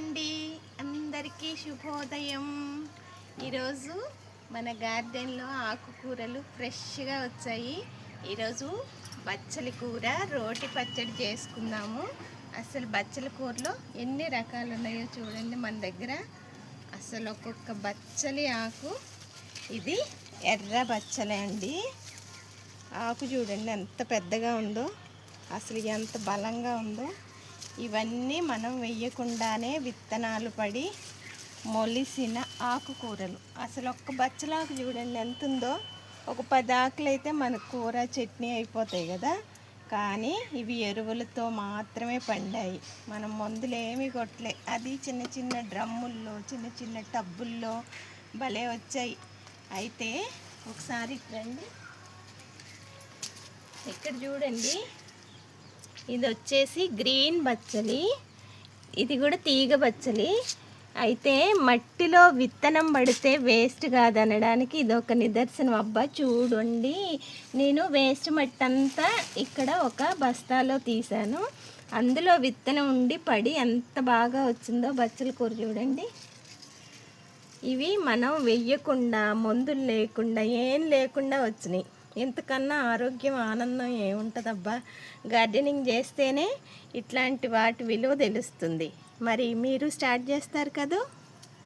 అండి, అందరికీ శుభోదయం. ఈరోజు మన గార్డెన్లో ఆకుకూరలు ఫ్రెష్గా వచ్చాయి. ఈరోజు బచ్చలి కూర, రోటి పచ్చడి చేసుకుందాము. అసలు బచ్చలి కూరలో ఎన్ని రకాలు ఉన్నాయో చూడండి మన దగ్గర. అసలు ఒక్కొక్క బచ్చలి ఆకు, ఇది ఎర్ర బచ్చలి అండి. ఆకు చూడండి ఎంత పెద్దగా ఉందో, అసలు ఎంత బలంగా ఉందో. ఇవన్నీ మనం వెయ్యకుండానే విత్తనాలు పడి మొలిసిన ఆకుకూరలు. అసలు ఒక్క బచ్చలాకు చూడండి ఎంత ఉందో. ఒక 10 ఆకులు అయితే మన కూర చట్నీ అయిపోతాయి కదా. కానీ ఇవి ఎరువులతో మాత్రమే పండాయి, మనం మందులు ఏమీ కొట్టలే. అది చిన్న చిన్న డ్రమ్ముల్లో, చిన్న చిన్న టబ్బుల్లో భలే వచ్చాయి. అయితే ఒకసారి రండి, ఇక్కడ చూడండి. ఇది వచ్చేసి గ్రీన్ బచ్చలి, ఇది కూడా తీగ బచ్చలి. అయితే మట్టిలో విత్తనం పడితే వేస్ట్ కాదనడానికి ఇది ఒక నిదర్శనం. అబ్బా చూడండి, నేను వేస్ట్ మట్టి అంతా ఇక్కడ ఒక బస్తాలో తీసాను. అందులో విత్తనం ఉండి పడి ఎంత బాగా వచ్చిందో బచ్చలి కూర చూడండి. ఇవి మనం వెయ్యకుండా, మందులు లేకుండా, ఏం లేకుండా వచ్చినాయి. ఇంతకన్నా ఆరోగ్యం, ఆనందం ఏముంటుందబ్బా. గార్డెనింగ్ చేస్తేనే ఇట్లాంటి వాటి విలువ తెలుస్తుంది. మరి మీరు స్టార్ట్ చేస్తారు కదా.